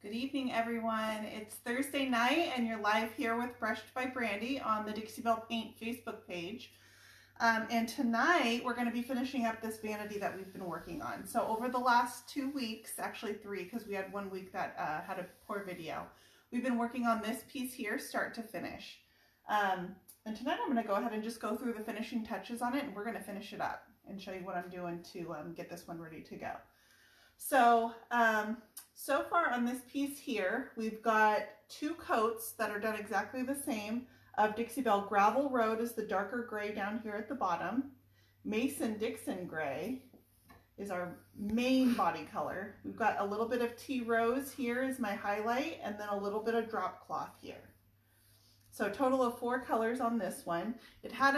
Good evening, everyone. It's Thursday night and you're live here with Brushed by Brandy on the Dixie Belle Paint Facebook page. And tonight we're going to be finishing up this vanity that we've been working on. So over the last 2 weeks, actually 3, because we had 1 week that had a poor video, we've been working on this piece here start to finish. And tonight I'm going to go ahead and just go through the finishing touches on it, and we're going to finish it up and show you what I'm doing to get this one ready to go. So, so far on this piece here, we've got 2 coats that are done exactly the same of Dixie Belle Gravel Road is the darker gray down here at the bottom. Mason Dixon Gray is our main body color. We've got a little bit of tea rose here is my highlight, and then a little bit of drop cloth here. So a total of 4 colors on this one. It had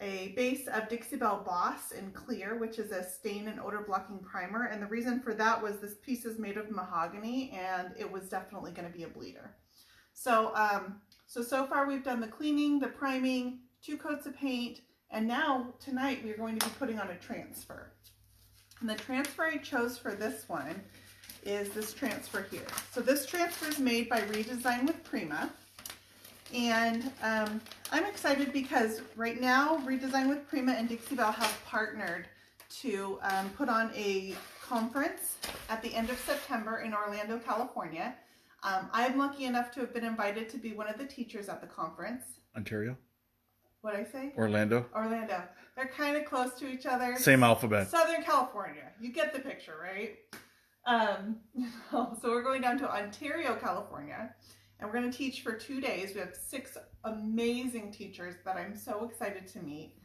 a base of Dixie Belle Boss in clear, which is a stain and odor blocking primer. And the reason for that was this piece is made of mahogany and it was definitely going to be a bleeder. So, so far we've done the cleaning, the priming, 2 coats of paint, and now tonight we're going to be putting on a transfer. And the transfer I chose for this one is this transfer here. So this transfer is made by Redesign with Prima. And I'm excited because right now Redesign with Prima and Dixie Belle have partnered to put on a conference at the end of September in Orlando, California. I'm lucky enough to have been invited to be one of the teachers at the conference. Ontario? What'd I say? Orlando? Orlando. They're kind of close to each other. Same alphabet. Southern California. You get the picture, right? So we're going down to Ontario, California. And we're going to teach for 2 days. We have 6 amazing teachers that I'm so excited to meet.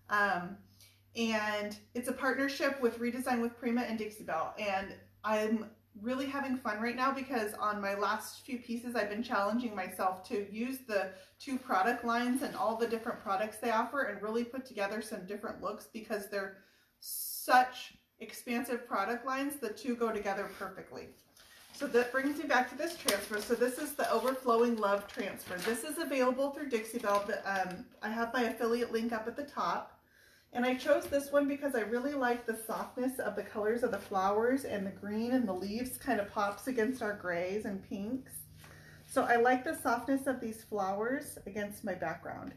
And it's a partnership with Redesign with Prima and Dixie Belle. And I'm really having fun right now because on my last few pieces, I've been challenging myself to use the 2 product lines and all the different products they offer and really put together some different looks because they're such expansive product lines. The 2 go together perfectly. So that brings me back to this transfer. So this is the Overflowing Love transfer. This is available through Dixie Belle. I have my affiliate link up at the top. And I chose this one because I really like the softness of the colors of the flowers, and the green and the leaves kind of pops against our grays and pinks. So I like the softness of these flowers against my background.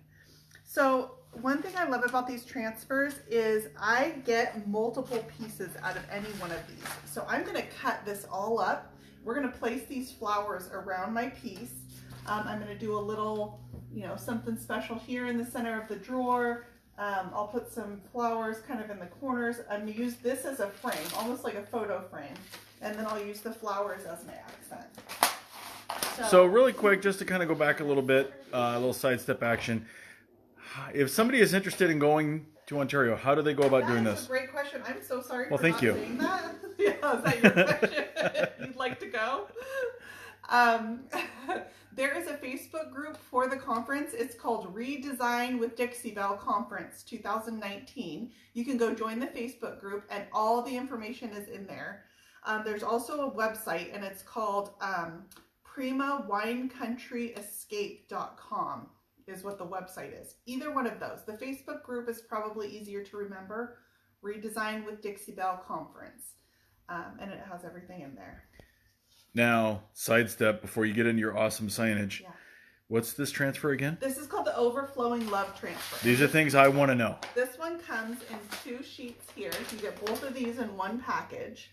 So one thing I love about these transfers is I get multiple pieces out of any one of these. So I'm going to cut this all up. We're going to place these flowers around my piece. I'm going to do a little, something special here in the center of the drawer. I'll put some flowers kind of in the corners. I'm going to use this as a frame, almost like a photo frame. And then I'll use the flowers as my accent. So really quick, just to kind of go back a little bit, a little sidestep action. If somebody is interested in going to Ontario, how do they go about doing this? That's a great question. I'm so sorry for not saying that. Yeah, is that your question? You'd like to go? There is a Facebook group for the conference. It's called Redesign with Dixie Belle Conference 2019. You can go join the Facebook group and all the information is in there. There's also a website and it's called PrimaWineCountryEscape.com is what the website is. Either one of those. The Facebook group is probably easier to remember. Redesign with Dixie Belle Conference. And it has everything in there. Now, sidestep before you get into your awesome signage. Yeah. What's this transfer again? This is called the Overflowing Love transfer. These are things I want to know. This one comes in 2 sheets here. You get both of these in one package.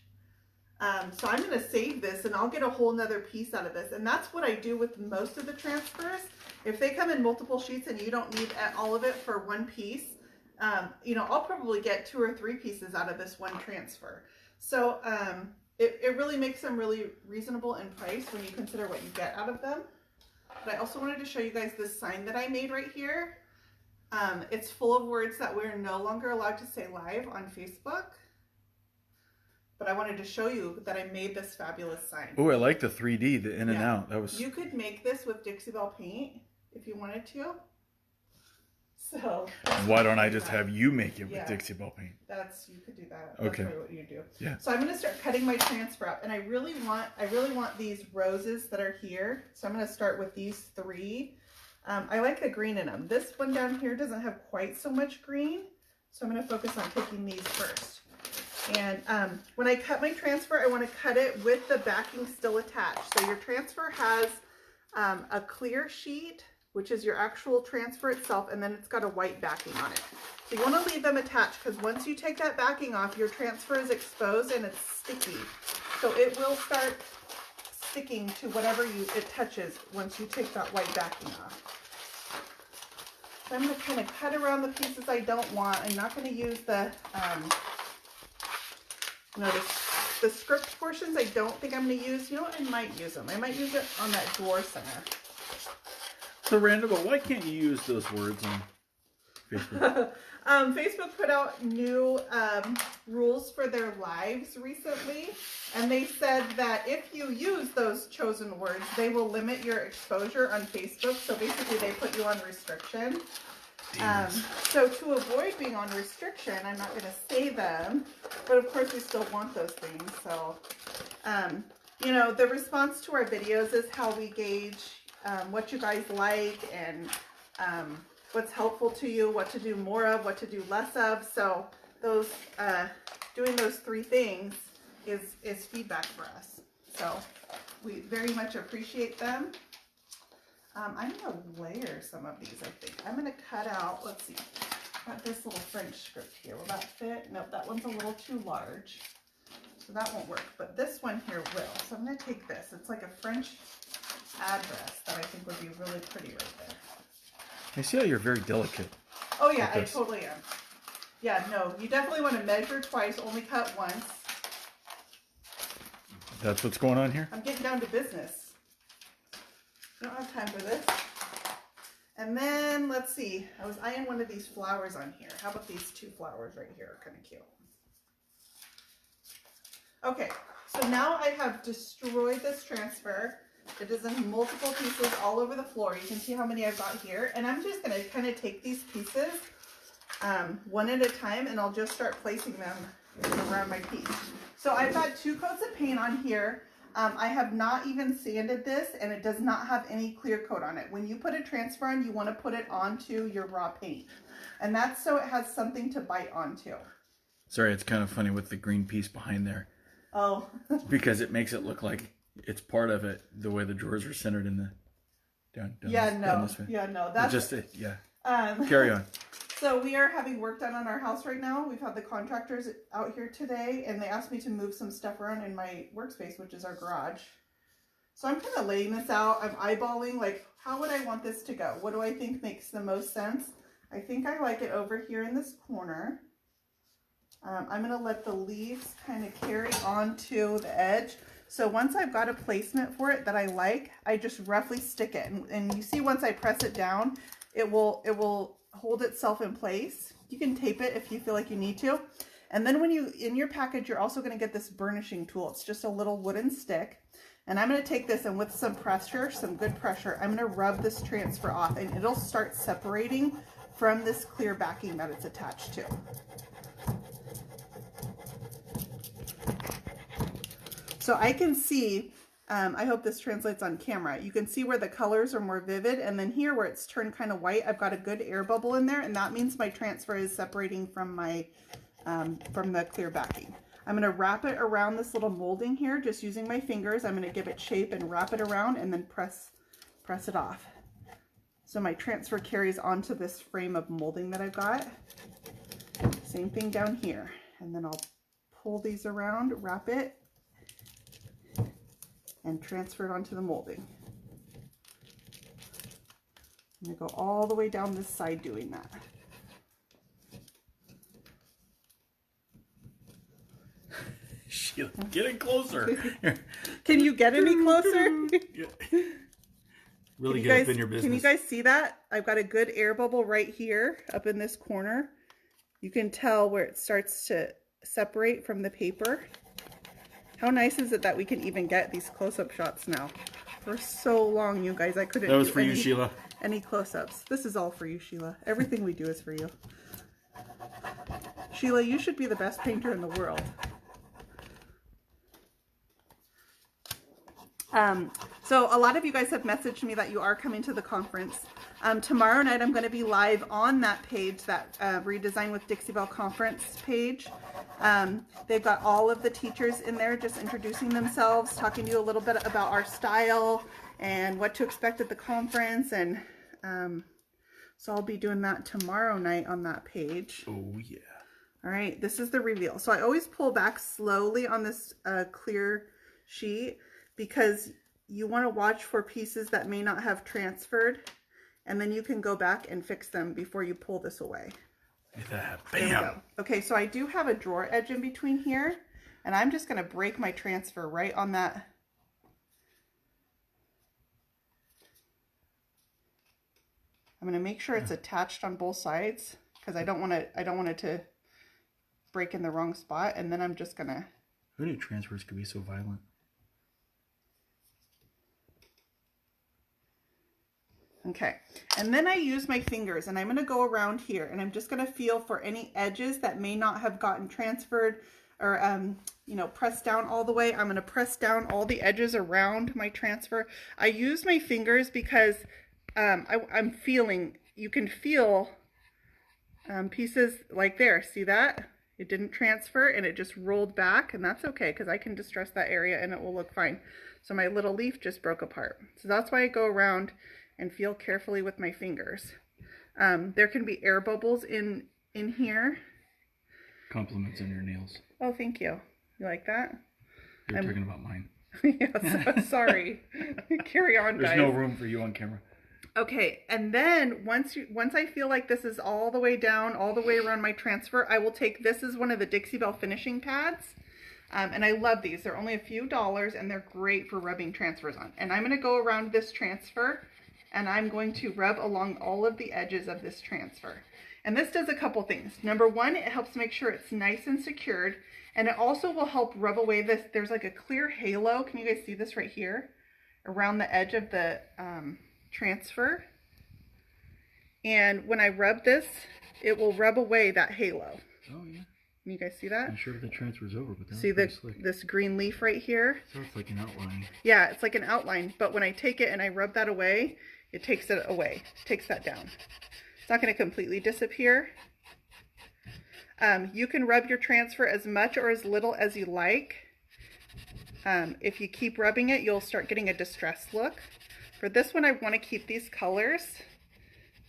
So I'm going to save this and I'll get a whole nother piece out of this. And that's what I do with most of the transfers. If they come in multiple sheets and you don't need all of it for one piece, I'll probably get 2 or 3 pieces out of this one transfer. So it really makes them really reasonable in price when you consider what you get out of them. But I also wanted to show you guys this sign that I made right here. It's full of words that we're no longer allowed to say live on Facebook. But I wanted to show you that I made this fabulous sign. Oh, I like the 3D, the in and out. That was. You could make this with Dixie Belle paint if you wanted to. So why don't I just have you make it with Dixie Belle paint? You could do that. Okay. That's what you do. Yeah. So I'm going to start cutting my transfer up, and I really want these roses that are here. So I'm going to start with these 3. I like the green in them. This one down here doesn't have quite so much green, so I'm going to focus on picking these first. And when I cut my transfer, I want to cut it with the backing still attached. So your transfer has a clear sheet, which is your actual transfer itself, and then it's got a white backing on it. So you want to leave them attached because once you take that backing off, your transfer is exposed and it's sticky. So it will start sticking to whatever it touches once you take that white backing off. So I'm going to kind of cut around the pieces I don't want. I'm not going to use the the script portions. I don't think I'm going to use. You know what? I might use them. I might use it on that drawer center. So random, but why can't you use those words on Facebook? Facebook put out new rules for their lives recently, and they said that if you use those chosen words, they will limit your exposure on Facebook. So basically, they put you on restriction. So to avoid being on restriction, I'm not going to say them, but of course we still want those things. So, you know, the response to our videos is how we gauge what you guys like and what's helpful to you, what to do more of, what to do less of. So those doing those three things is feedback for us. So we very much appreciate them. I'm going to layer some of these, I think. I'm going to cut out, let's see, got this little French script here. Will that fit? Nope, that one's a little too large. So that won't work, but this one here will. So I'm going to take this. It's like a French address that I think would be really pretty right there. I see how you're very delicate. Oh yeah, I totally am. Yeah, no, you definitely want to measure twice, only cut once. That's what's going on here? I'm getting down to business. I don't have time for this. And then, let's see. I was eyeing one of these flowers on here. How about these two flowers right here? Kind of cute. Okay, so now I have destroyed this transfer. It is in multiple pieces all over the floor. You can see how many I've got here. And I'm just going to kind of take these pieces one at a time, and I'll just start placing them around my piece. So I've got 2 coats of paint on here. I have not even sanded this, and it does not have any clear coat on it. When you put a transfer on, you want to put it onto your raw paint. And that's so it has something to bite onto. Sorry, it's kind of funny with the green piece behind there. Oh. Because it makes it look like it's part of it, the way the drawers are centered in the down this way. Yeah, no. That's just it, yeah. Carry on. So we are having work done on our house right now. We've had the contractors out here today, and they asked me to move some stuff around in my workspace, which is our garage. So I'm kind of laying this out. I'm eyeballing, like, how would I want this to go? What do I think makes the most sense? I think I like it over here in this corner. I'm going to let the leaves kind of carry on to the edge. So once I've got a placement for it that I like, I just roughly stick it. And you see once I press it down, it will hold itself in place. You can tape it if you feel like you need to. And then when in your package, you're also going to get this burnishing tool. It's just a little wooden stick. And I'm going to take this, and with some pressure, some good pressure, I'm going to rub this transfer off, and it'll start separating from this clear backing that it's attached to. So I can see, I hope this translates on camera. You can see where the colors are more vivid, and then here where it's turned kind of white, I've got a good air bubble in there, and that means my transfer is separating from my from the clear backing. I'm going to wrap it around this little molding here, just using my fingers. I'm going to give it shape and wrap it around, and then press it off. So my transfer carries onto this frame of molding that I've got. Same thing down here, and then I'll pull these around, wrap it, and transfer it onto the molding. I'm going to go all the way down this side doing that. Sheila, getting closer. Can you get any closer? Really get up in your business. Can you guys see that? I've got a good air bubble right here up in this corner. You can tell where it starts to separate from the paper. How nice is it that we can even get these close-up shots now? For so long, you guys, I couldn't. That was for you, Sheila. Any close-ups. This is all for you, Sheila. Everything we do is for you. Sheila, you should be the best painter in the world. So a lot of you guys have messaged me that you are coming to the conference. Tomorrow night I'm going to be live on that page, that Redesign with Dixie Belle conference page. They've got all of the teachers in there just introducing themselves, talking to you a little bit about our style and what to expect at the conference. And so I'll be doing that tomorrow night on that page. Oh, yeah. All right, this is the reveal. So I always pull back slowly on this clear sheet because you want to watch for pieces that may not have transferred, and then you can go back and fix them before you pull this away. Look at that. There we Bam. go. Okay, so I do have a drawer edge in between here, and I'm just going to break my transfer right on that. I'm going to make sure it's attached on both sides because I don't want it to break in the wrong spot, and then I'm just going to... Who knew transfers could be so violent? Okay, and then I use my fingers, and I'm going to go around here, and I'm just going to feel for any edges that may not have gotten transferred or, you know, pressed down all the way. I'm going to press down all the edges around my transfer. I use my fingers because I'm feeling, you can feel pieces like there. See that? It didn't transfer, and it just rolled back, and that's okay because I can distress that area, and it will look fine. So my little leaf just broke apart. So that's why I go around and feel carefully with my fingers. There can be air bubbles in here. Compliments on your nails. Oh, thank you. You like that? You're talking about mine. Yes, sorry. Carry on, guys. There's no room for you on camera. Okay, and then once I feel like this is all the way down, all the way around my transfer, I will take, this is one of the Dixie Belle finishing pads. And I love these. They're only a few dollars, and they're great for rubbing transfers on. And I'm going to go around this transfer, and I'm going to rub along all of the edges of this transfer. And this does a couple things. Number one, it helps make sure it's nice and secured, and it also will help rub away this. There's like a clear halo. Can you guys see this right here? Around the edge of the transfer. And when I rub this, it will rub away that halo. Oh, yeah. Can you guys see that? I'm sure if the transfer's over, but that's see this green leaf right here? So it's like an outline. Yeah, it's like an outline, but when I take it and I rub that away, it takes it away, takes that down. It's not going to completely disappear. You can rub your transfer as much or as little as you like. If you keep rubbing it, you'll start getting a distressed look. For this one, I want to keep these colors.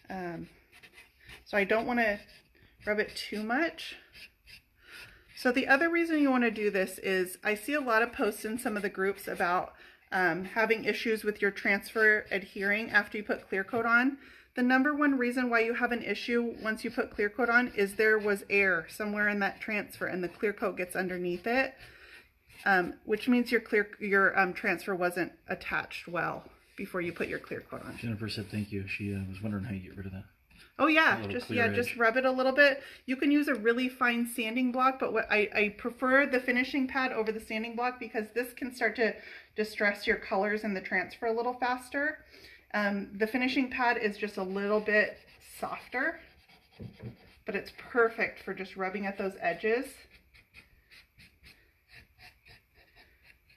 So I don't want to rub it too much. So the other reason you want to do this is I see a lot of posts in some of the groups about having issues with your transfer adhering after you put clear coat on. The number one reason why you have an issue once you put clear coat on is there was air somewhere in that transfer and the clear coat gets underneath it, which means your transfer wasn't attached well before you put your clear coat on. Jennifer said thank you. She was wondering how you get rid of that. Oh yeah, just rub it a little bit. You can use a really fine sanding block, but what I prefer the finishing pad over the sanding block because this can start to distress your colors in the transfer a little faster. The finishing pad is just a little bit softer, but it's perfect for just rubbing at those edges.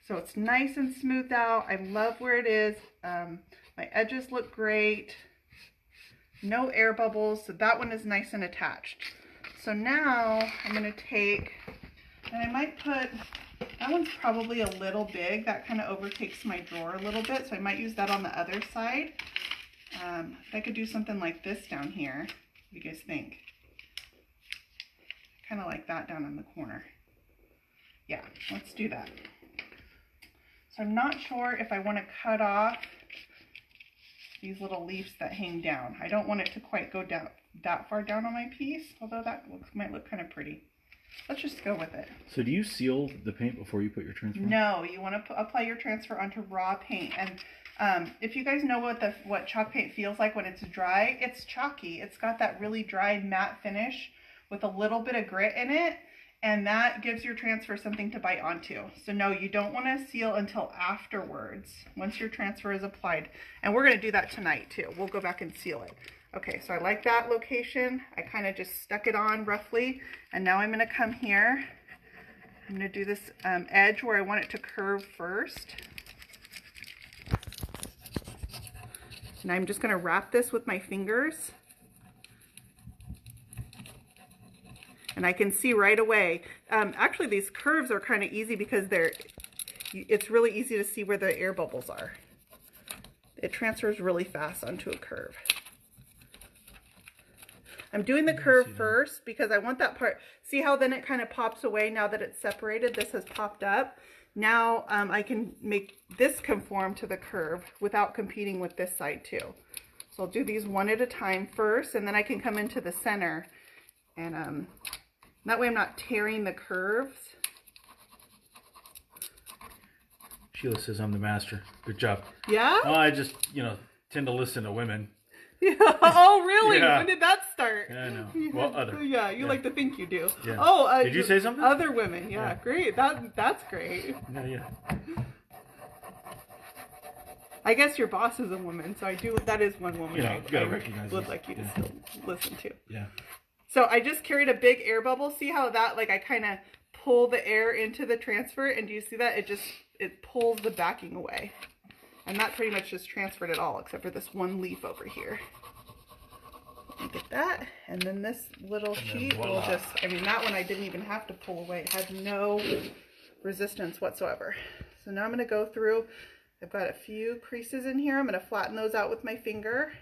So it's nice and smoothed out. I love where it is. My edges look great. No air bubbles, so that one is nice and attached. So now I'm going to take, and I might put, that one's probably a little big. That kind of overtakes my drawer a little bit, so I might use that on the other side. I could do something like this down here. What do you guys think? Kind of like that down in the corner. Yeah, let's do that. So I'm not sure if I want to cut off these little leaves that hang down. I don't want it to quite go down that far down on my piece, although that might look kind of pretty. Let's just go with it. So do you seal the paint before you put your transfer on? No, you want to apply your transfer onto raw paint. And if you guys know what chalk paint feels like when it's dry, it's chalky. It's got that really dry matte finish with a little bit of grit in it. And that gives your transfer something to bite onto. So no, you don't want to seal until afterwards, once your transfer is applied. And we're going to do that tonight too. We'll go back and seal it. Okay, so I like that location. I kind of just stuck it on roughly. And now I'm going to come here. I'm going to do this edge where I want it to curve first. And I'm just going to wrap this with my fingers. And I can see right away, actually these curves are kind of easy because it's really easy to see where the air bubbles are. It transfers really fast onto a curve. I'm doing the curve first because I want that part. See how then it kind of pops away now that it's separated? This has popped up. Now I can make this conform to the curve without competing with this side too. So I'll do these one at a time first, and then I can come into the center. And that way I'm not tearing the curves. Sheila says I'm the master. Good job. Yeah? Oh, I just, tend to listen to women. Yeah. Oh, really? Yeah. When did that start? Yeah, I know. Well, other. Yeah, you like to think you do. Yeah. Oh, did you say something? Other women. Yeah, great. That's great. Yeah. I guess your boss is a woman, so that is one woman You gotta recognize would this. like you to still listen to. Yeah. So I just carried a big air bubble. See how that, like, I kind of pull the air into the transfer, and do you see that? It pulls the backing away. And that pretty much just transferred it all, except for this one leaf over here. Let me get that. And then this little sheet will just, that one I didn't even have to pull away. It had no resistance whatsoever. So now I'm going to go through. I've got a few creases in here. I'm going to flatten those out with my finger.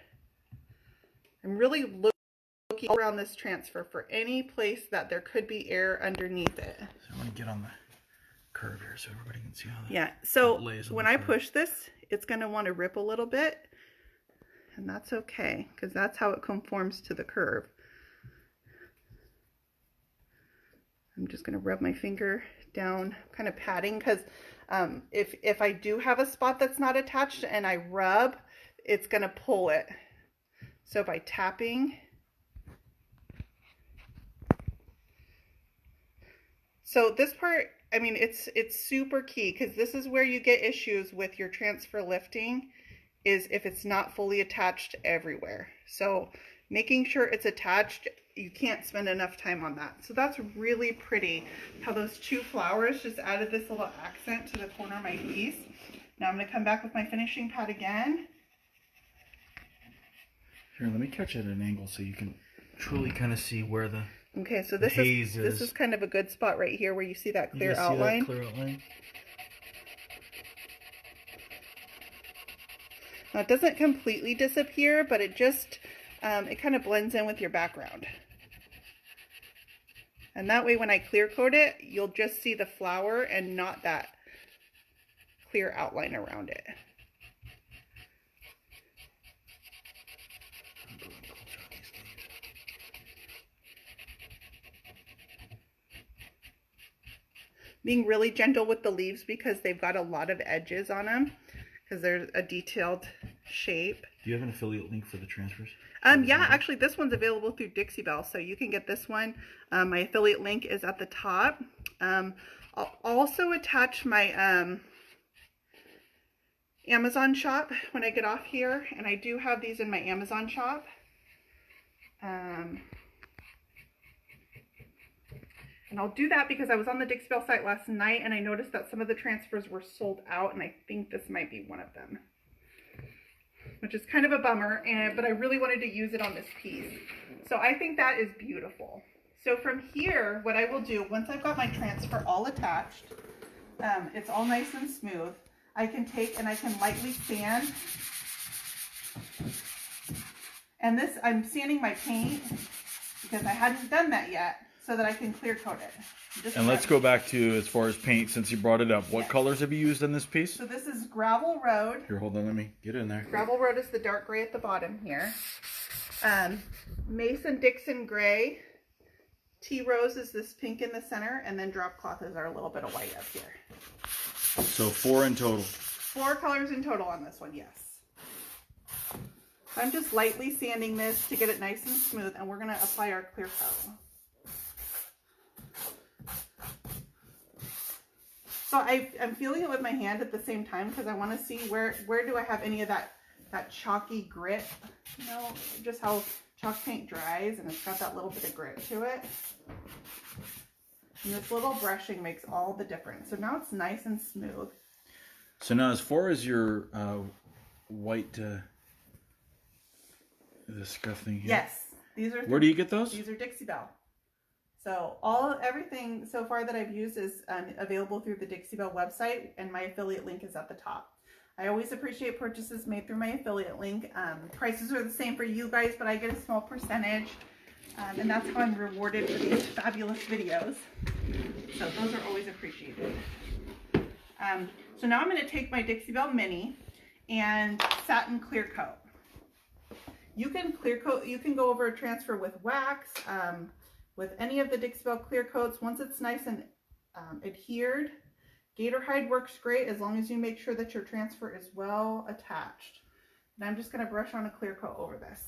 I'm really looking around this transfer for any place that there could be air underneath it. So I'm going to get on the curve here so everybody can see how that Yeah, so lays on when the I curve. push this, it's going to want to rip a little bit. And that's okay, because that's how it conforms to the curve. I'm just going to rub my finger down, kind of patting, because if I do have a spot that's not attached and I rub, it's going to pull it. So by tapping, so this part, it's super key, because this is where you get issues with your transfer lifting, is if it's not fully attached everywhere. So making sure it's attached, you can't spend enough time on that. So that's really pretty how those two flowers just added this little accent to the corner of my piece. Now I'm going to come back with my finishing pad again. Here, let me catch it at an angle so you can truly kind of see where the Okay, so this is kind of a good spot right here where you see that clear outline. See that clear outline? Now it doesn't completely disappear, but it just, it kind of blends in with your background. And that way when I clear coat it, you'll just see the flower and not that clear outline around it. Being really gentle with the leaves because they've got a lot of edges on them, because they're a detailed shape. Do you have an affiliate link for the transfers? Yeah, actually this one's available through Dixie Belle, so you can get this one. My affiliate link is at the top. I'll also attach my Amazon shop when I get off here, and I do have these in my Amazon shop. And I'll do that because I was on the Dixie Belle site last night and I noticed that some of the transfers were sold out, and I think this might be one of them, which is kind of a bummer, but I really wanted to use it on this piece. So I think that is beautiful. So from here, what I will do, once I've got my transfer all attached, it's all nice and smooth, I can take and I can lightly sand. And this, I'm sanding my paint because I hadn't done that yet, so that I can clear coat it. And let's go back to, as far as paint, since you brought it up, what colors have you used in this piece? So this is Gravel Road. Here, hold on, let me get in there. Gravel Road is the dark gray at the bottom here. Mason Dixon gray. Tea Rose is this pink in the center, and then Drop Cloth is our little bit of white up here. So 4 in total. 4 colors in total on this one, yes. I'm just lightly sanding this to get it nice and smooth, and we're going to apply our clear coat. So I'm feeling it with my hand at the same time because I want to see where do I have any of that chalky grit, just how chalk paint dries, and it's got that little bit of grit to it. And this little brushing makes all the difference. So now it's nice and smooth. So now, as far as your white, the scuff thing here. Yes, these are. Where do you get those? These are Dixie Belle. So everything so far that I've used is available through the Dixie Belle website, and my affiliate link is at the top. I always appreciate purchases made through my affiliate link. Prices are the same for you guys, but I get a small percentage, and that's how I'm rewarded for these fabulous videos. So those are always appreciated. So now I'm going to take my Dixie Belle Mini and satin clear coat. You can clear coat, you can go over a transfer with wax, with any of the Dixie Belle clear coats. Once it's nice and adhered, Gator Hide works great as long as you make sure that your transfer is well attached. And I'm just going to brush on a clear coat over this.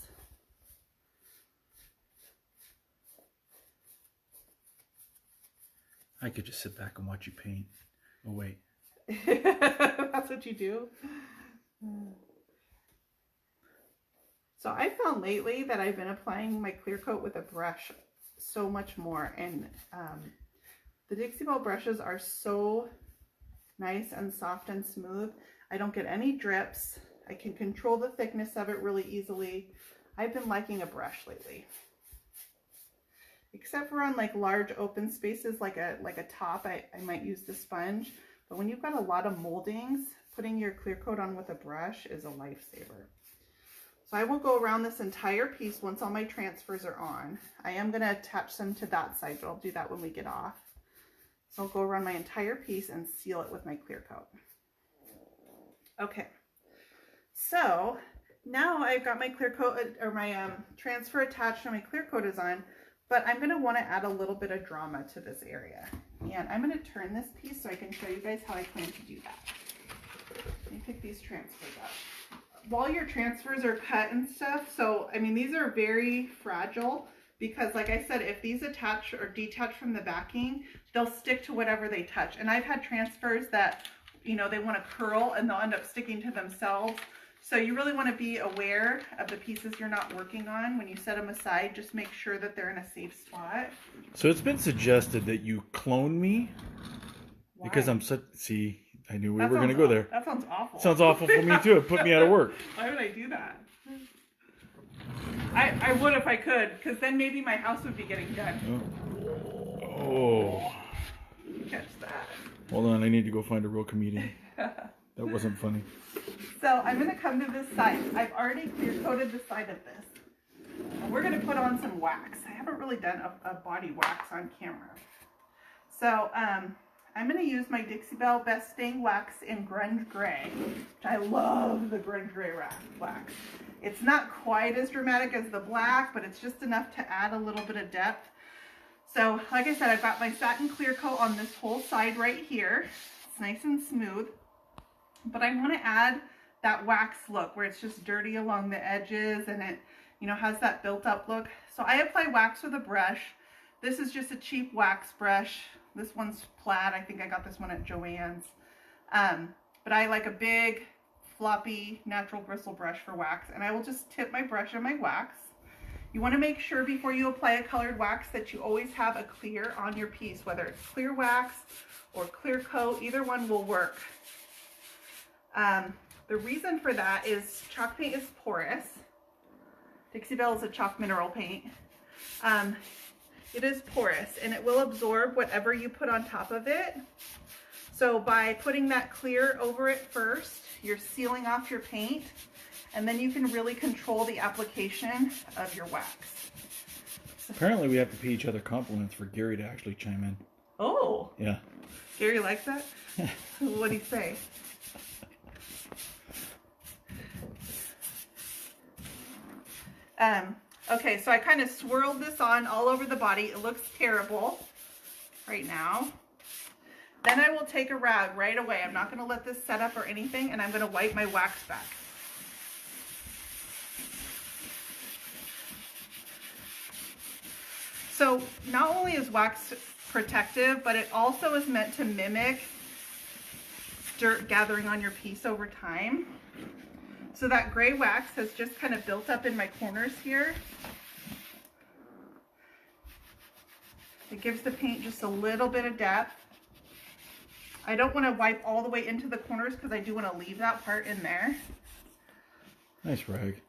I could just sit back and watch you paint. Oh, wait. That's what you do? So I found lately that I've been applying my clear coat with a brush so much more. And the Dixie Belle brushes are so nice and soft and smooth. I don't get any drips. I can control the thickness of it really easily. I've been liking a brush lately. Except for on like large open spaces like a top, I might use the sponge. But when you've got a lot of moldings, putting your clear coat on with a brush is a lifesaver. So I will go around this entire piece once all my transfers are on. I am going to attach them to that side, but I'll do that when we get off. So I'll go around my entire piece and seal it with my clear coat. Okay, so now I've got my clear coat, or my transfer attached and my clear coat is on, but I'm going to want to add a little bit of drama to this area. And I'm going to turn this piece so I can show you guys how I plan to do that. Let me pick these transfers up. While your transfers are cut and stuff, so I mean these are very fragile because like I said, if these attach or detach from the backing, they'll stick to whatever they touch. And I've had transfers that, you know, they want to curl and they'll end up sticking to themselves. So you really want to be aware of the pieces you're not working on. When you set them aside, just make sure that they're in a safe spot. So it's been suggested that you clone me. Why? Because I'm such, see, I knew we That were going to sounds go there. That sounds awful. Sounds awful for me too. It put me out of work. Why would I do that? I would if I could, because then maybe my house would be getting done. Oh. Catch that. Hold on, I need to go find a real comedian. That wasn't funny. So I'm going to come to this side. I've already clear coated the side of this. And we're going to put on some wax. I haven't really done a body wax on camera. So I'm going to use my Dixie Belle Best Staying Wax in Grunge Gray, which I love the Grunge Gray wax. It's not quite as dramatic as the black, but it's just enough to add a little bit of depth. So like I said, I've got my satin clear coat on this whole side right here. It's nice and smooth, but I want to add that wax look where it's just dirty along the edges and it, you know, has that built up look. So I apply wax with a brush. This is just a cheap wax brush. This one's plaid. I think I got this one at Joann's. But I like a big, floppy, natural bristle brush for wax. And I will just tip my brush on my wax. You want to make sure before you apply a colored wax that you always have a clear on your piece, whether it's clear wax or clear coat. Either one will work. The reason for that is chalk paint is porous. Dixie Belle is a chalk mineral paint. It is porous and it will absorb whatever you put on top of it. So by putting that clear over it first, you're sealing off your paint, and then you can really control the application of your wax. Apparently we have to pay each other compliments for Gary to actually chime in. Oh. Yeah. Gary likes that? What'd he say? Okay, so I kind of swirled this on all over the body. It looks terrible right now. Then I will take a rag right away. I'm not going to let this set up or anything, and I'm going to wipe my wax back. So not only is wax protective, but it also is meant to mimic dirt gathering on your piece over time. So that gray wax has just kind of built up in my corners here. It gives the paint just a little bit of depth. I don't want to wipe all the way into the corners because I do want to leave that part in there. Nice rag.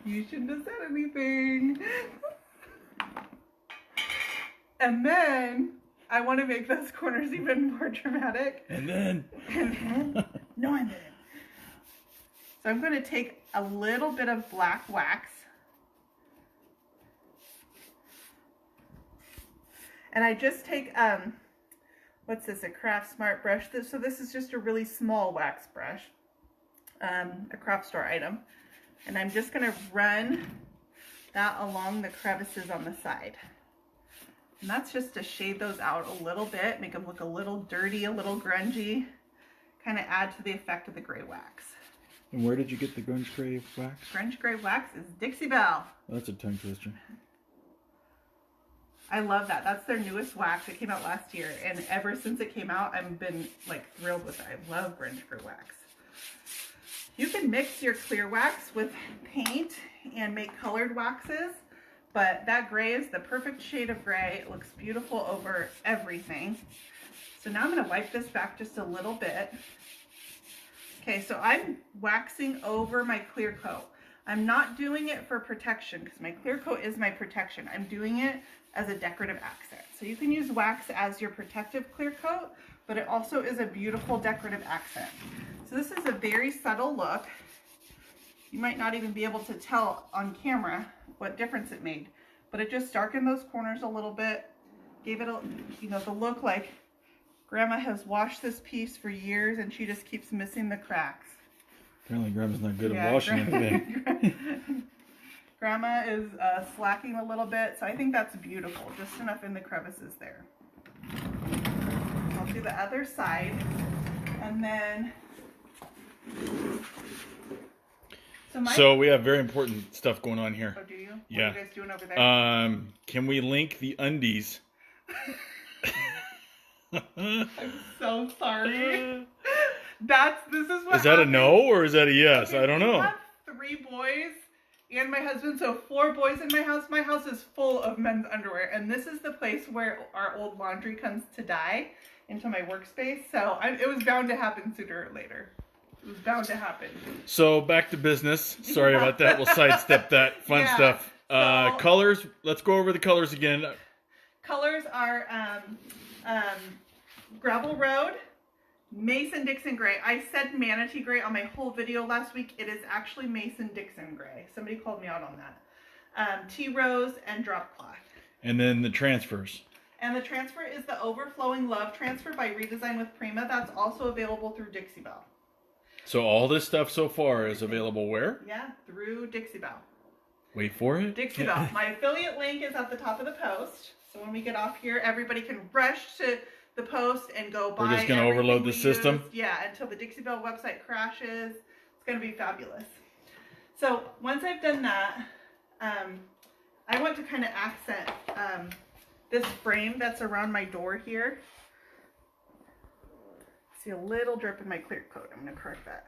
You shouldn't have said anything. And then I want to make those corners even more dramatic. And then No, I didn't. So I'm going to take a little bit of black wax. And I just take, what's this, a Craft Smart brush. So this is just a really small wax brush, a craft store item. And I'm just going to run that along the crevices on the side. And that's just to shade those out a little bit, make them look a little dirty, a little grungy, kind of add to the effect of the gray wax. And where did you get the grunge gray wax? Grunge gray wax is Dixie Belle. Oh, that's a tongue twister. I love that. That's their newest wax. It came out last year, and ever since it came out, I've been like thrilled with it. I love grunge gray wax. You can mix your clear wax with paint and make colored waxes, but that gray is the perfect shade of gray. It looks beautiful over everything. So now I'm going to wipe this back just a little bit. Okay, so I'm waxing over my clear coat. I'm not doing it for protection because my clear coat is my protection. I'm doing it as a decorative accent. So you can use wax as your protective clear coat, but it also is a beautiful decorative accent. So this is a very subtle look. You might not even be able to tell on camera what difference it made, but it just darkened those corners a little bit, gave it a, the look like Grandma has washed this piece for years and she just keeps missing the cracks. Apparently Grandma's not good at washing anything. Grandma is slacking a little bit, so I think that's beautiful, just enough in the crevices there. I'll do the other side, and then... So we have very important stuff going on here. Oh, do you? Yeah. What are you guys doing over there? Can we link the undies? I'm so sorry. This is what Is that happens. a no or is that a yes? Okay, I don't know. I have 3 boys and my husband, so 4 boys in my house. My house is full of men's underwear, and this is the place where our old laundry comes to die into my workspace. So it was bound to happen sooner or later. It was bound to happen. So back to business. Sorry about that. We'll sidestep that fun stuff. Colors. Let's go over the colors again. Colors are Gravel Road, Mason-Dixon Gray. I said Manatee Gray on my whole video last week. It is actually Mason-Dixon Gray. Somebody called me out on that. Tea Rose and Drop Cloth. And then the transfers. And the transfer is the Overflowing Love transfer by Redesign with Prima. That's also available through Dixie Belle. So all this stuff so far is available where? Yeah, through Dixie Belle. Wait for it. Dixie Belle. My affiliate link is at the top of the post. So when we get off here, everybody can rush to the post and go buy. We're just going to overload the system? Use. Yeah, until the Dixie Belle website crashes. It's going to be fabulous. So once I've done that, I want to kind of accent this frame that's around my door here. See a little drip in my clear coat. I'm going to correct that.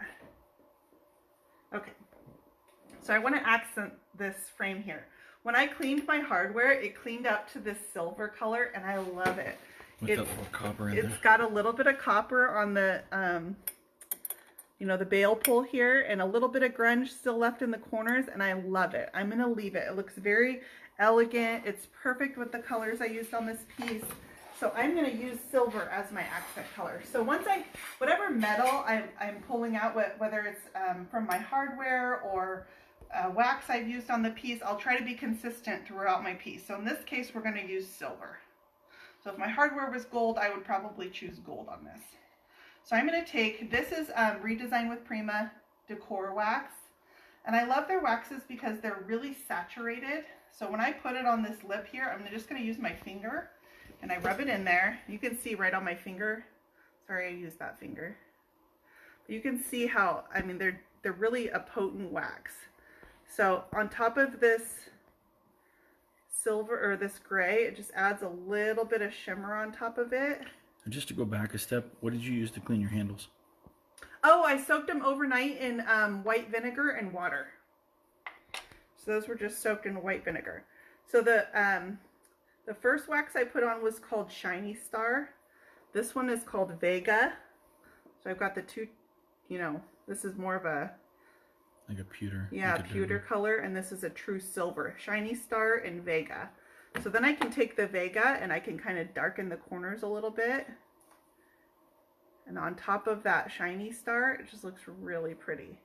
Okay. So I want to accent this frame here. When I cleaned my hardware, it cleaned up to this silver color, and I love it. With that little copper in there. It's got a little bit of copper on the, the bail pull here, and a little bit of grunge still left in the corners, and I love it. I'm going to leave it. It looks very elegant. It's perfect with the colors I used on this piece. So I'm going to use silver as my accent color. So once whatever metal I'm pulling out, whether it's from my hardware or wax I've used on the piece, I'll try to be consistent throughout my piece. So in this case, we're going to use silver. So if my hardware was gold, I would probably choose gold on this. So I'm going to take, this is Redesign with Prima Decor Wax. And I love their waxes because they're really saturated. So when I put it on this lip here, I'm just going to use my finger. And I rub it in there. You can see right on my finger. Sorry, I used that finger. But you can see how, I mean, they're really a potent wax. So on top of this silver or this gray, it just adds a little bit of shimmer on top of it. And just to go back a step, what did you use to clean your handles? Oh, I soaked them overnight in white vinegar and water. So those were just soaked in white vinegar. So the first wax I put on was called Shiny Star. This one is called Vega. So I've got the two, this is more of a Like a pewter. Yeah, like a pewter color, and this is a true silver. Shiny Star and Vega. So then I can take the Vega and I can kind of darken the corners a little bit. And on top of that Shiny Star, it just looks really pretty.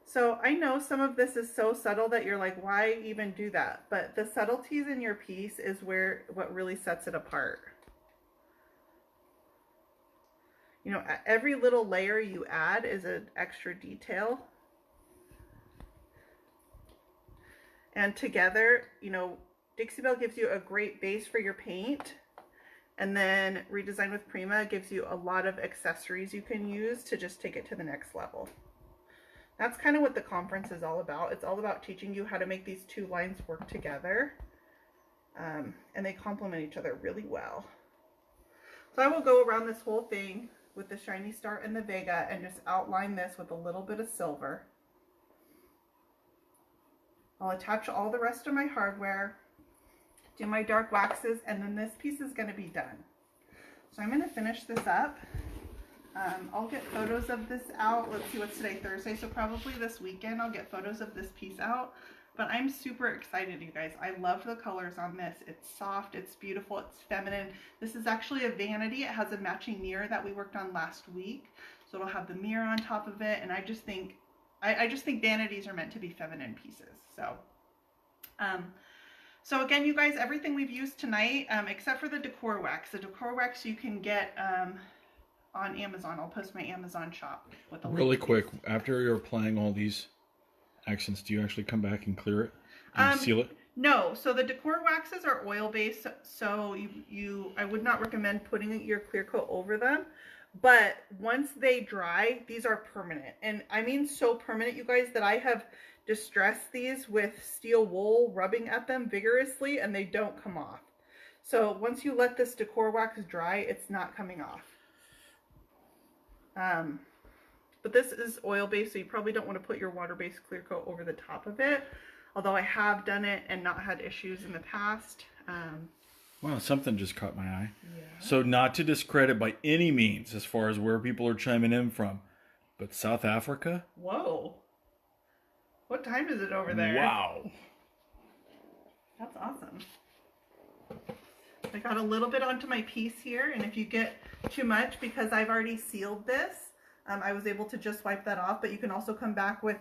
So I know some of this is so subtle that you're like, why even do that? But the subtleties in your piece is what really sets it apart. You know, every little layer you add is an extra detail. And together, you know, Dixie Belle gives you a great base for your paint. And then Redesign with Prima gives you a lot of accessories you can use to just take it to the next level. That's kind of what the conference is all about. It's all about teaching you how to make these two lines work together. And they complement each other really well. So I will go around this whole thing with the Shiny Star and the Vega and just outline this with a little bit of silver. I'll attach all the rest of my hardware, do my dark waxes, and then this piece is going to be done. So I'm going to finish this up. I'll get photos of this out. Let's see, what's today? Thursday, so probably this weekend I'll get photos of this piece out. But I'm super excited, you guys. I love the colors on this. It's soft, it's beautiful, it's feminine. This is actually a vanity. It has a matching mirror that we worked on last week. So it'll have the mirror on top of it, and I just think vanities are meant to be feminine pieces. So again, you guys, everything we've used tonight, except for the decor wax. The decor wax you can get on Amazon. I'll post my Amazon shop with a really quick. After you're applying all these accents, do you actually come back and clear it and seal it? No. So the decor waxes are oil based. So I would not recommend putting your clear coat over them. But once they dry, these are permanent. And I mean so permanent, you guys, that I have distressed these with steel wool, rubbing at them vigorously, and they don't come off. So once you let this decor wax dry, it's not coming off. But this is oil-based, so you probably don't want to put your water-based clear coat over the top of it. Although I have done it and not had issues in the past. Wow, something just caught my eye. Yeah. So not to discredit by any means as far as where people are chiming in from, but South Africa? Whoa. What time is it over there? Wow. That's awesome. I got a little bit onto my piece here, and if you get too much, because I've already sealed this, I was able to just wipe that off, but you can also come back with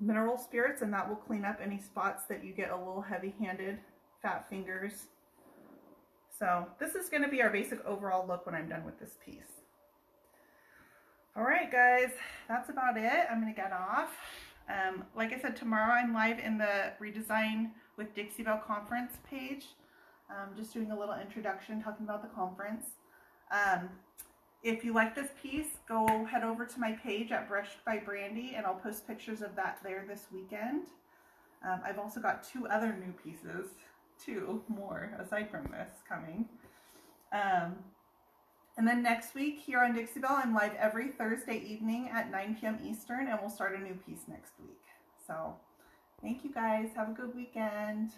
mineral spirits, and that will clean up any spots that you get a little heavy-handed, fat fingers. So this is going to be our basic overall look when I'm done with this piece. All right, guys, that's about it. I'm going to get off. Like I said, tomorrow I'm live in the Redesign with Dixie Belle conference page. Just doing a little introduction, talking about the conference. If you like this piece, go head over to my page at Brushed by Brandy, and I'll post pictures of that there this weekend. I've also got 2 other new pieces, 2 more aside from this coming. And then next week here on Dixie Belle, I'm live every Thursday evening at 9 p.m. Eastern, and we'll start a new piece next week. So thank you guys. Have a good weekend.